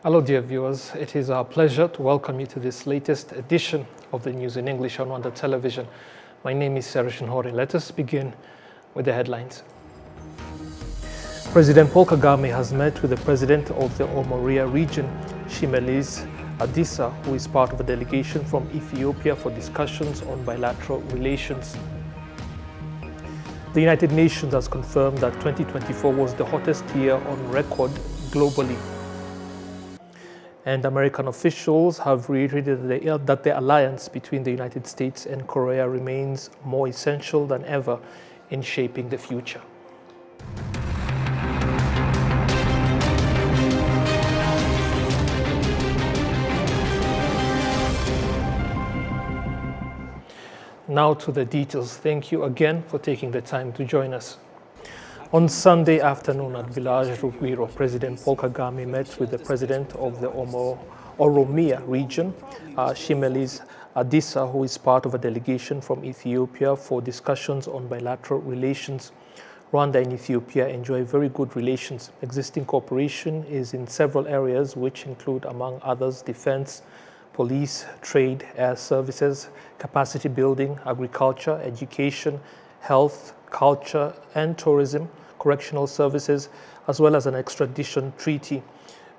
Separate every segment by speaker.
Speaker 1: Hello dear viewers, it is our pleasure to welcome you to this latest edition of the News in English on Rwanda Television. My name is Serge Nhore. Let us begin with the headlines. President Paul Kagame has met with the president of the Omoria region, Shimelis Adisa, who is part of a delegation from Ethiopia for discussions on bilateral relations. The United Nations has confirmed that 2024 was the hottest year on record globally. And American officials have reiterated that the alliance between the United States and Korea remains more essential than ever in shaping the future. Now to the details. Thank you again for taking the time to join us. On Sunday afternoon at Village Rugwiro, President Paul Kagame met with the president of the Oromia region, Shimelis Adisa, who is part of a delegation from Ethiopia for discussions on bilateral relations. Rwanda and Ethiopia enjoy very good relations. Existing cooperation is in several areas, which include, among others, defense, police, trade, air services, capacity building, agriculture, education, health, culture and tourism, correctional services, as well as an extradition treaty.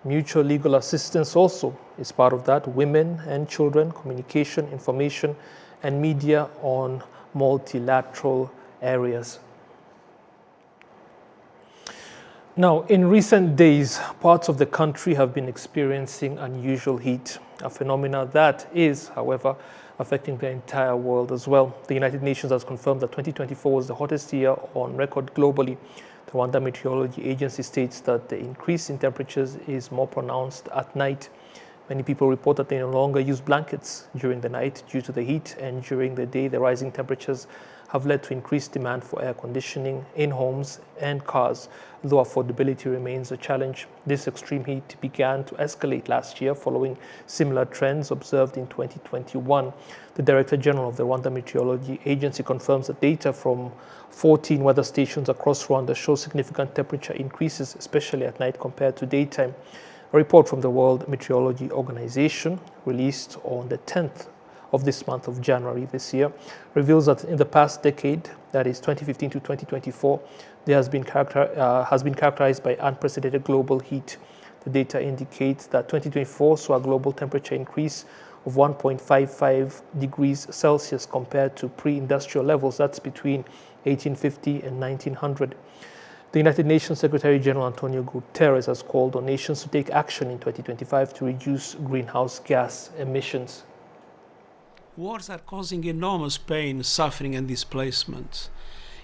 Speaker 1: Mutual legal assistance also is part of that. Women and children, communication, information, and media on multilateral areas. Now, in recent days, parts of the country have been experiencing unusual heat, a phenomenon that is, however, affecting the entire world as well. The United Nations has confirmed that 2024 was the hottest year on record globally. The Rwanda Meteorology Agency states that the increase in temperatures is more pronounced at night. Many people report that they no longer use blankets during the night due to the heat, and during the day, the rising temperatures have led to increased demand for air conditioning in homes and cars, though affordability remains a challenge. This extreme heat began to escalate last year following similar trends observed in 2021. The Director General of the Rwanda Meteorology Agency confirms that data from 14 weather stations across Rwanda show significant temperature increases, especially at night compared to daytime. A report from the World Meteorology Organization, released on the 10th of this month of January this year, reveals that in the past decade, that is 2015 to 2024, there has been characterized by unprecedented global heat. The data indicates that 2024 saw a global temperature increase of 1.55 degrees Celsius compared to pre-industrial levels. That's between 1850 and 1900. The United Nations Secretary General Antonio Guterres has called on nations to take action in 2025 to reduce greenhouse gas emissions.
Speaker 2: Wars are causing enormous pain, suffering and displacement.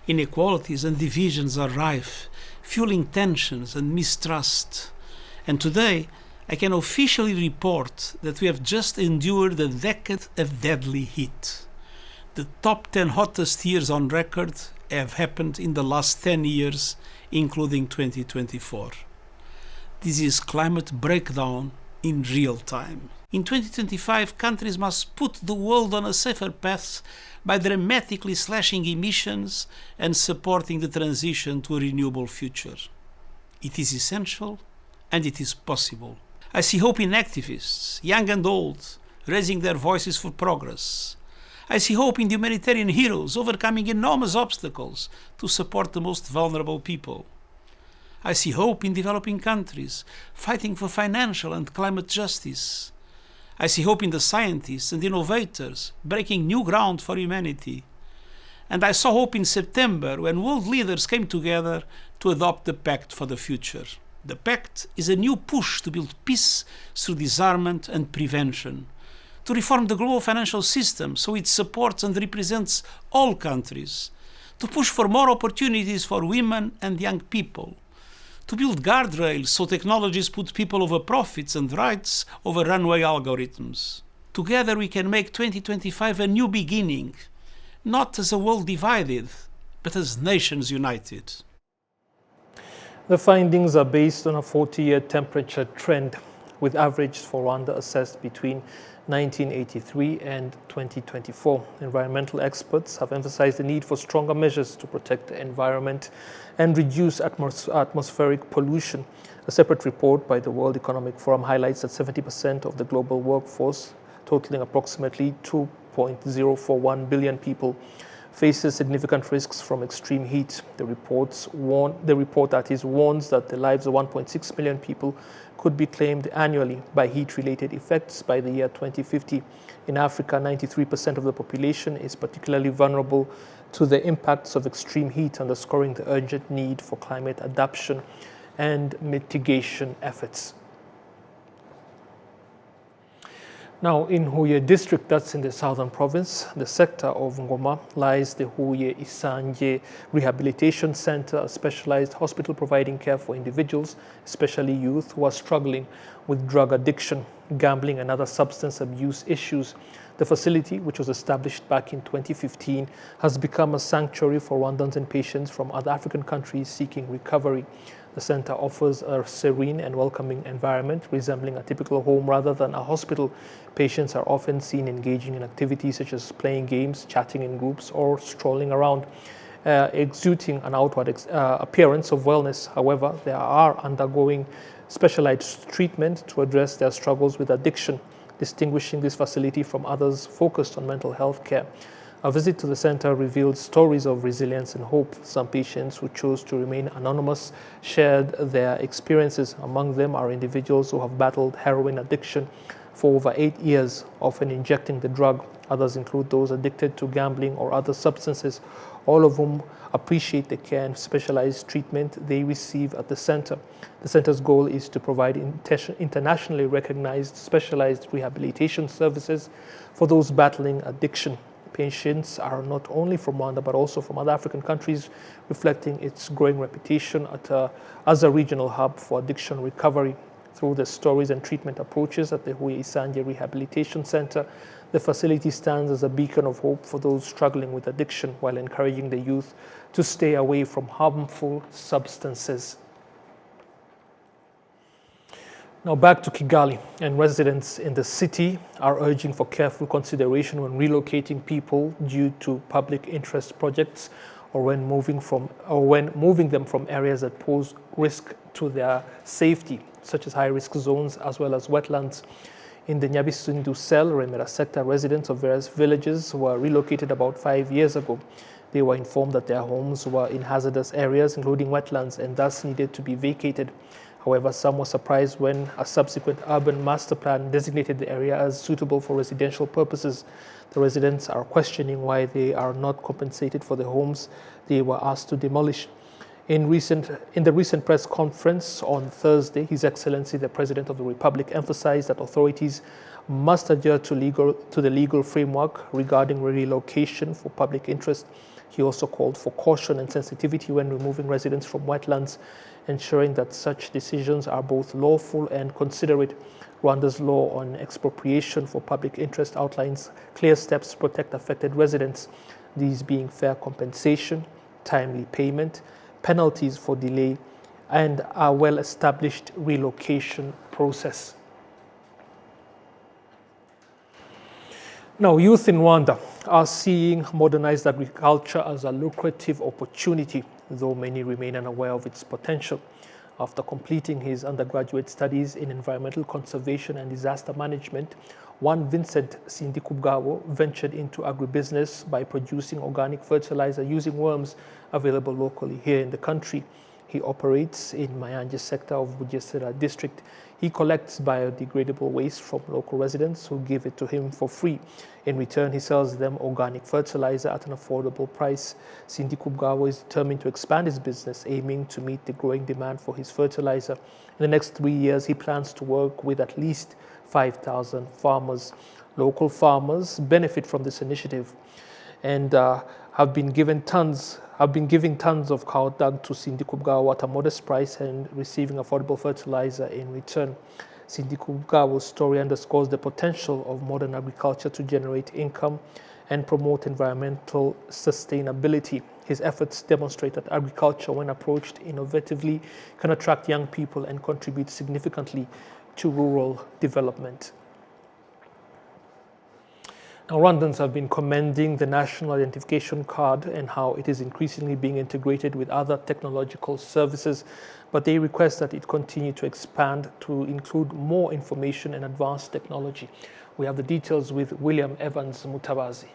Speaker 2: Inequalities and divisions are rife, fueling tensions and mistrust. And today, I can officially report that we have just endured a decade of deadly heat. The top 10 hottest years on record have happened in the last 10 years, including 2024. This is climate breakdown in real time. In 2025, countries must put the world on a safer path by dramatically slashing emissions and supporting the transition to a renewable future. It is essential and it is possible. I see hope in activists, young and old, raising their voices for progress. I see hope in the humanitarian heroes overcoming enormous obstacles to support the most vulnerable people. I see hope in developing countries fighting for financial and climate justice. I see hope in the scientists and innovators breaking new ground for humanity. And I saw hope in September when world leaders came together to adopt the Pact for the Future. The Pact is a new push to build peace through disarmament and prevention, to reform the global financial system so it supports and represents all countries, to push for more opportunities for women and young people, to build guardrails so technologies put people over profits and rights over runaway algorithms. Together we can make 2025 a new beginning, not as a world divided, but as nations united.
Speaker 1: The findings are based on a 40-year temperature trend. with averages for Rwanda assessed between 1983 and 2024. Environmental experts have emphasized the need for stronger measures to protect the environment and reduce atmospheric pollution. A separate report by the World Economic Forum highlights that 70% of the global workforce, totaling approximately 2.041 billion people, faces significant risks from extreme heat. The report warns that the lives of 1.6 million people could be claimed annually by heat-related effects by the year 2050. In Africa, 93% of the population is particularly vulnerable to the impacts of extreme heat, underscoring the urgent need for climate adaptation and mitigation efforts. Now, in Huye district, that's in the southern province, the sector of Ngoma, lies the Huye Isanje Rehabilitation Center, a specialized hospital providing care for individuals, especially youth, who are struggling with drug addiction, gambling, and other substance abuse issues. The facility, which was established back in 2015, has become a sanctuary for Rwandans and patients from other African countries seeking recovery. The center offers a serene and welcoming environment, resembling a typical home rather than a hospital. Patients are often seen engaging in activities such as playing games, chatting in groups, or strolling around, exuding an outward appearance of wellness. However, they are undergoing specialized treatment to address their struggles with addiction, distinguishing this facility from others focused on mental health care. A visit to the center revealed stories of resilience and hope. Some patients who chose to remain anonymous shared their experiences. Among them are individuals who have battled heroin addiction for over 8 years, often injecting the drug. Others include those addicted to gambling or other substances, all of whom appreciate the care and specialized treatment they receive at the center. The center's goal is to provide internationally recognized specialized rehabilitation services for those battling addiction. Patients are not only from Rwanda but also from other African countries, reflecting its growing reputation as a regional hub for addiction recovery. Through the stories and treatment approaches at the Huye Isanje Rehabilitation Center, the facility stands as a beacon of hope for those struggling with addiction, while encouraging the youth to stay away from harmful substances. Now back to Kigali, and residents in the city are urging for careful consideration when relocating people due to public interest projects or when moving them from areas that pose risk to their safety, such as high-risk zones as well as wetlands. In the Nyabisindu Cell, Remera sector, residents of various villages were relocated about 5 years ago. They were informed that their homes were in hazardous areas, including wetlands, and thus needed to be vacated. However, some were surprised when a subsequent urban master plan designated the area as suitable for residential purposes. The residents are questioning why they are not compensated for the homes they were asked to demolish. In the recent press conference on Thursday, His Excellency the President of the Republic emphasized that authorities must adhere to the legal framework regarding relocation for public interest. He also called for caution and sensitivity when removing residents from wetlands, ensuring that such decisions are both lawful and considerate. Rwanda's law on expropriation for public interest outlines clear steps to protect affected residents, these being fair compensation, timely payment, penalties for delay, and a well-established relocation process. Now, youth in Rwanda are seeing modernized agriculture as a lucrative opportunity, though many remain unaware of its potential. After completing his undergraduate studies in environmental conservation and disaster management, Vincent Sindikubwabo ventured into agribusiness by producing organic fertilizer using worms available locally here in the country. He operates in Mayanje sector of Bugesera district. He collects biodegradable waste from local residents who give it to him for free. In return, he sells them organic fertilizer at an affordable price. Sindikubwabo is determined to expand his business, aiming to meet the growing demand for his fertilizer. In the next 3 years, he plans to work with at least 5,000 farmers. Local farmers benefit from this initiative and have been giving tons of cow dung to Sindikubwabo at a modest price and receiving affordable fertilizer in return. Sindikubwabo's story underscores the potential of modern agriculture to generate income and promote environmental sustainability. His efforts demonstrate that agriculture, when approached innovatively, can attract young people and contribute significantly to rural development. Now, Rwandans have been commending the national identification card and how it is increasingly being integrated with other technological services, but they request that it continue to expand to include more information and advanced technology. We have the details with William Evans Mutabazi.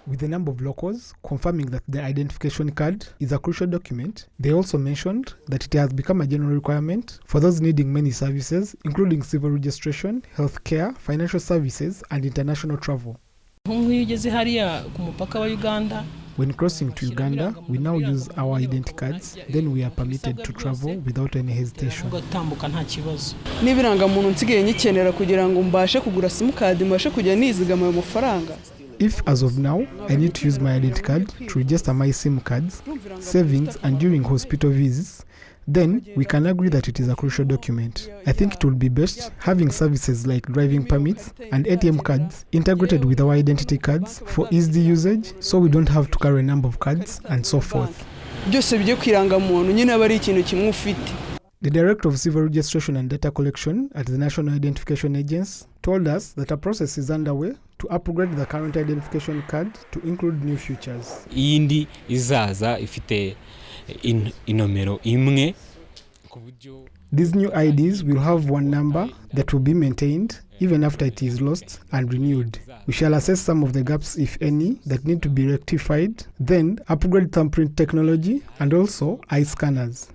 Speaker 3: With a number of locals confirming that the identification card is a crucial document, they also mentioned that it has become a general requirement for those needing many services, including civil registration, healthcare, financial services, and international travel. When crossing to Uganda, we now use our identity cards, then we are permitted to travel without any hesitation. If, as of now, I need to use my identity card to register my SIM cards, savings, and during hospital visits, then we can agree that it is a crucial document. I think it would be best having services like driving permits and ATM cards integrated with our identity cards for easy usage, so we don't have to carry a number of cards and so forth. The Director of Civil Registration and Data Collection at the National Identification Agency told us that a process is underway to upgrade the current identification card to include new features.
Speaker 4: Indi izaza ifite inomero imwe.
Speaker 3: These new IDs will have one number that will be maintained even after it is lost and renewed. We shall assess some of the gaps, if any, that need to be rectified, then upgrade thumbprint technology and also eye scanners.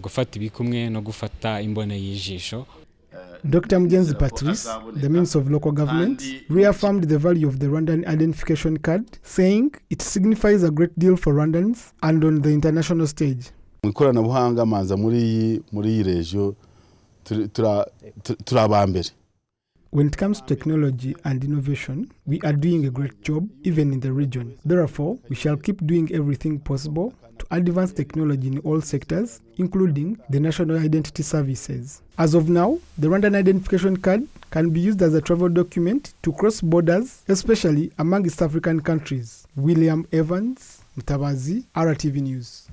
Speaker 4: Gufata ibikumwe no gufata imbona y'ijisho.
Speaker 3: Dr. Mgenzi Patrice, the Minister of Local Government, reaffirmed the value of the Rwandan identification card, saying it signifies a great deal for Rwandans and on the international stage.
Speaker 5: Ikoranabuhanga manza muri regio turabambere.
Speaker 3: When it comes to technology and innovation, we are doing a great job even in the region. Therefore, we shall keep doing everything possible to advance technology in all sectors, including the national identity services. As of now, the Rwandan identification card can be used as a travel document to cross borders, especially among East African countries. William Evans, Mutabazi, RwandaTV News.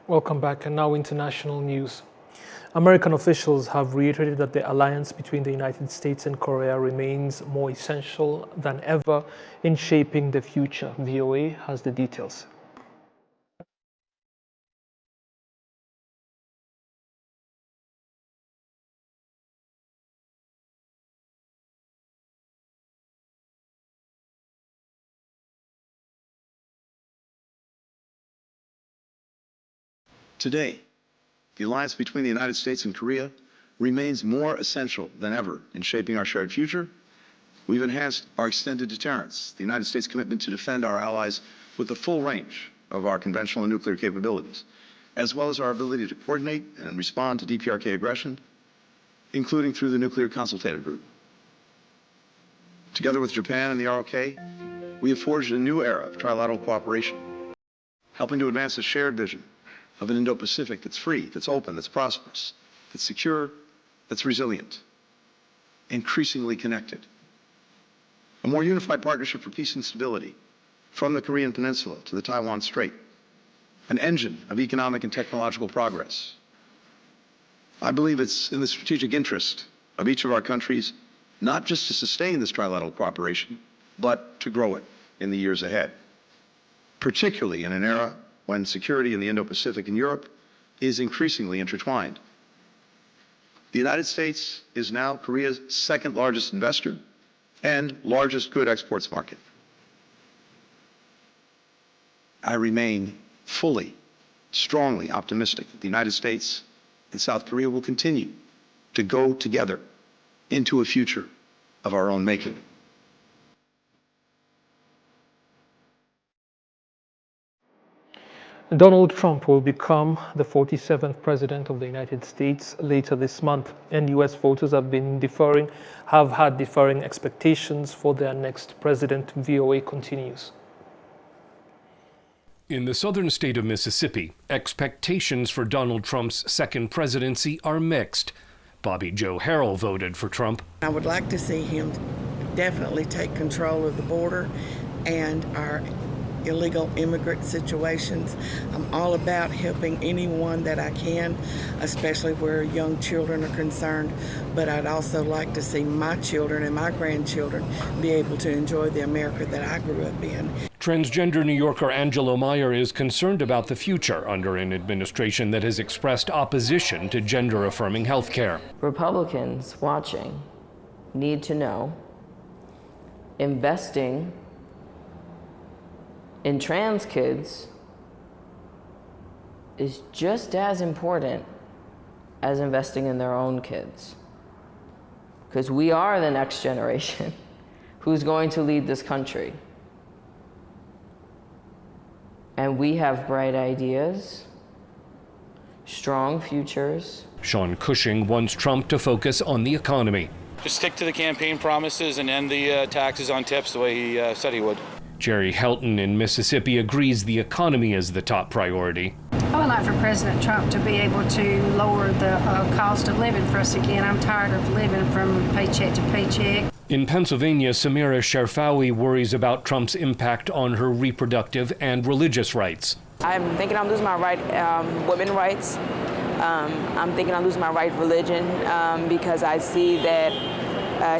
Speaker 1: Welcome back, and now international news. American officials have reiterated that the alliance between the United States and Korea remains more essential than ever in shaping the future. VOA has the details.
Speaker 6: Today, the alliance between the United States and Korea remains more essential than ever in shaping our shared future. We've enhanced our extended deterrence, the United States' commitment to defend our allies with the full range of our conventional and nuclear capabilities, as well as our ability to coordinate and respond to DPRK aggression, including through the Nuclear Consultative Group. Together with Japan and the ROK, we have forged a new era of trilateral cooperation, helping to advance a shared vision of an Indo-Pacific that's free, that's open, that's prosperous, that's secure, that's resilient, increasingly connected. A more unified partnership for peace and stability, from the Korean Peninsula to the Taiwan Strait, an engine of economic and technological progress. I believe it's in the strategic interest of each of our countries not just to sustain this trilateral cooperation, but to grow it in the years ahead, particularly in an era when security in the Indo-Pacific and Europe is increasingly intertwined. The United States is now Korea's second largest investor and largest good exports market. I remain fully, strongly optimistic that the United States and South Korea will continue to go together into a future of our own making.
Speaker 1: Donald Trump will become the 47th president of the United States later this month, and U.S. voters have had differing expectations for their next president. VOA continues.
Speaker 7: In the southern state of Mississippi, expectations for Donald Trump's second presidency are mixed. Bobby Joe Harrell voted for Trump.
Speaker 8: I would like to see him definitely take control of the border and our illegal immigrant situations. I'm all about helping anyone that I can, especially where young children are concerned, but I'd also like to see my children and my grandchildren be able to enjoy the America that I grew up in.
Speaker 7: Transgender New Yorker Angelo Meyer is concerned about the future under an administration that has expressed opposition to gender-affirming health care.
Speaker 9: Republicans watching need to know investing in trans kids is just as important as investing in their own kids. Because we are the next generation who's going to lead this country. And we have bright ideas, strong futures.
Speaker 7: Sean Cushing wants Trump to focus on the economy.
Speaker 10: Just stick to the campaign promises and end the taxes on tips the way he said he would.
Speaker 7: Jerry Helton in Mississippi agrees the economy is the top priority.
Speaker 11: I would like for President Trump to be able to lower the cost of living for us again. I'm tired of living from paycheck to paycheck.
Speaker 7: In Pennsylvania, Samira Sherfawi worries about Trump's impact on her reproductive and religious rights.
Speaker 12: I'm thinking I'm losing my right, women's rights. I'm thinking I'm losing my right religion because I see that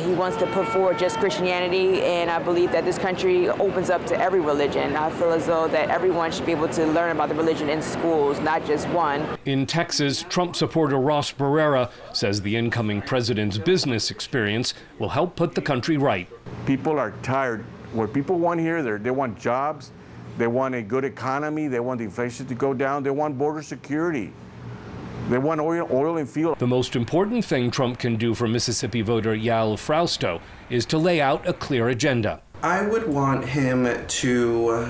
Speaker 12: he wants to put forward just Christianity, and I believe that this country opens up to every religion. I feel as though that everyone should be able to learn about the religion in schools, not just one.
Speaker 7: In Texas, Trump supporter Ross Barrera says the incoming president's business experience will help put the country right.
Speaker 13: People are tired. What people want here, they want jobs, they want a good economy, they want the inflation to go down, they want border security. They want oil and fuel.
Speaker 7: The most important thing Trump can do for Mississippi voter Yael Frausto is to lay out a clear agenda.
Speaker 14: I would want him to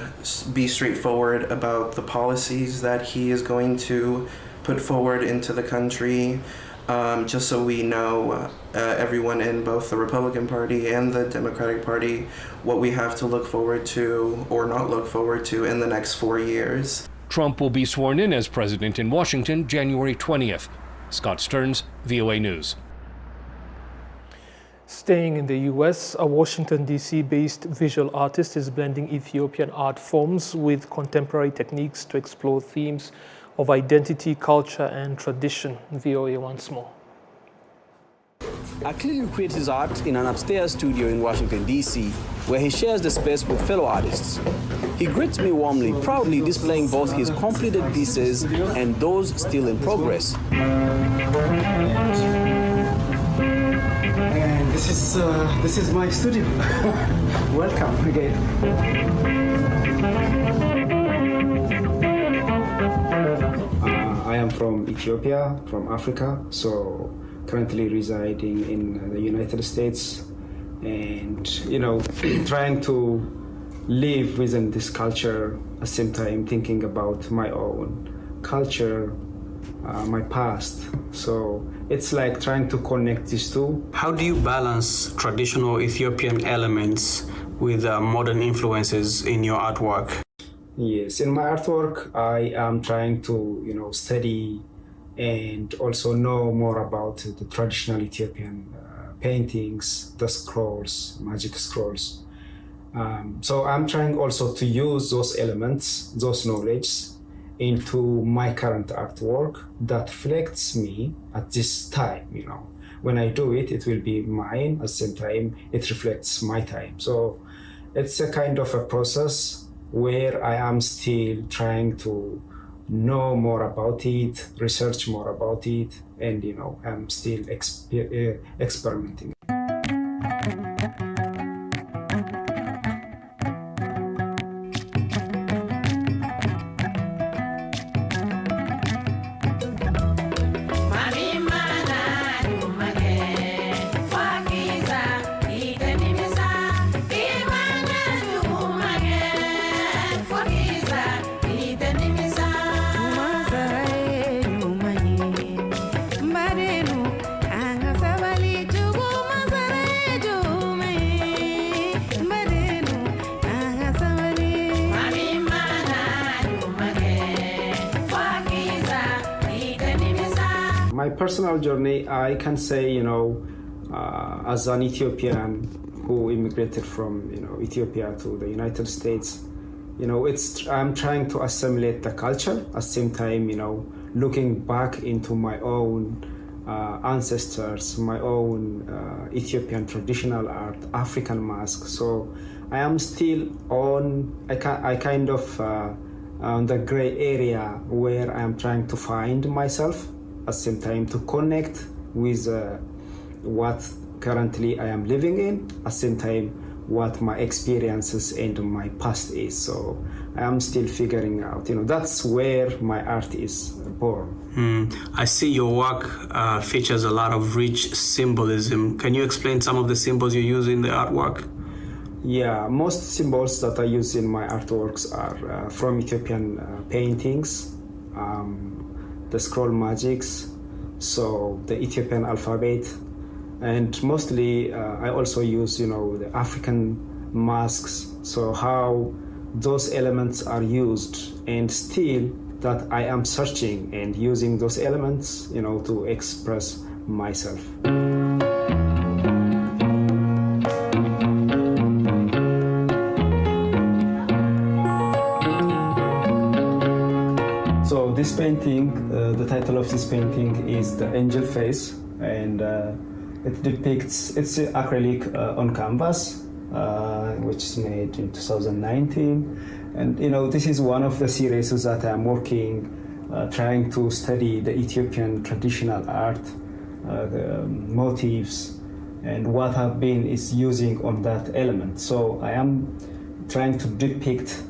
Speaker 14: be straightforward about the policies that he is going to put forward into the country, just so we know, everyone in both the Republican Party and the Democratic Party, what we have to look forward to or not look forward to in the next 4 years.
Speaker 7: Trump will be sworn in as president in Washington January 20th. Scott Stearns, VOA News.
Speaker 1: Staying in the U.S., a Washington, D.C.-based visual artist is blending Ethiopian art forms with contemporary techniques to explore themes of identity, culture, and tradition. VOA once more.
Speaker 15: Akililu creates his art in an upstairs studio in Washington, D.C., where he shares the space with fellow artists. He greets me warmly, proudly displaying both his completed pieces and those still in progress.
Speaker 16: And this is my studio. Welcome again. I am from Ethiopia, from Africa, so currently residing in the United States, and trying to live within this culture at the same time thinking about my own culture, my past. So it's like trying to connect these two.
Speaker 17: How do you balance traditional Ethiopian elements with modern influences in your artwork?
Speaker 16: Yes, in my artwork I am trying to study and also know more about the traditional Ethiopian paintings, the scrolls, magic scrolls. So I'm trying also to use those elements, those knowledge, into my current artwork that reflects me at this time. When I do it, it will be mine. At the same time, it reflects my time. So it's a kind of a process where I am still trying to know more about it, research more about it, and I'm still experimenting. My personal journey, I can say, as an Ethiopian who immigrated from Ethiopia to the United States. I'm trying to assimilate the culture at the same time, looking back into my own ancestors, my own Ethiopian traditional art, African mask. So I am still on the gray area where I am trying to find myself at the same time to connect with what currently I am living in, at the same time what my experiences and my past is. So I am still figuring out, that's where my art is born.
Speaker 17: I see your work features a lot of rich symbolism. Can you explain some of the symbols you use in the artwork?
Speaker 16: Yeah, most symbols that I use in my artworks are from Ethiopian paintings, the scroll magics, so the Ethiopian alphabet, and mostly I also use, the African masks, so how those elements are used, and still that I am searching and using those elements, to express myself. So this painting, the title of this painting is The Angel Face, and it depicts, it's acrylic on canvas, which is made in 2019. And this is one of the series that I'm working, trying to study the Ethiopian traditional art, the motifs, and what I've been is using on that element. So I am trying to depict,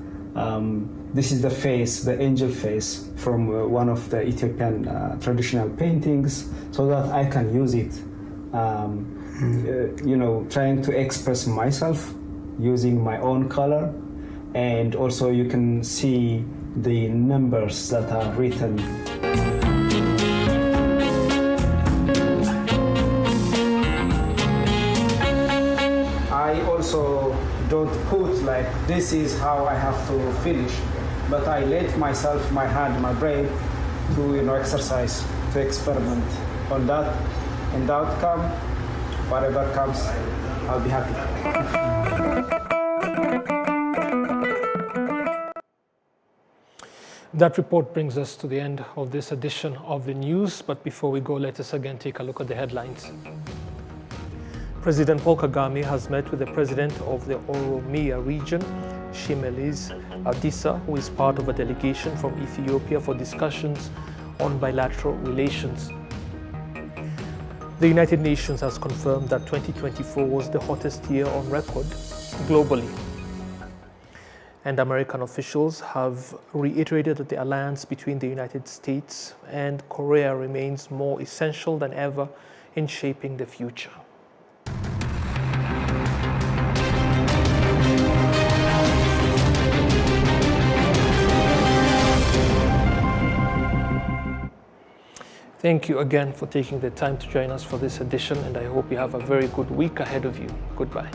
Speaker 16: this is the face, the angel face from one of the Ethiopian traditional paintings, so that I can use it, trying to express myself using my own color. And also you can see the numbers that are written. I also don't put like, this is how I have to finish, but I let myself, my hand, my brain to exercise, to experiment on that, and the outcome, whatever comes, I'll be happy.
Speaker 1: That report brings us to the end of this edition of the news. But before we go, let us again take a look at the headlines. President Paul Kagame has met with the president of the Oromia region, Shimelis Abdissa, who is part of a delegation from Ethiopia for discussions on bilateral relations. The United Nations has confirmed that 2024 was the hottest year on record globally. And American officials have reiterated that the alliance between the United States and Korea remains more essential than ever in shaping the future. Thank you again for taking the time to join us for this edition, and I hope you have a very good week ahead of you. Goodbye.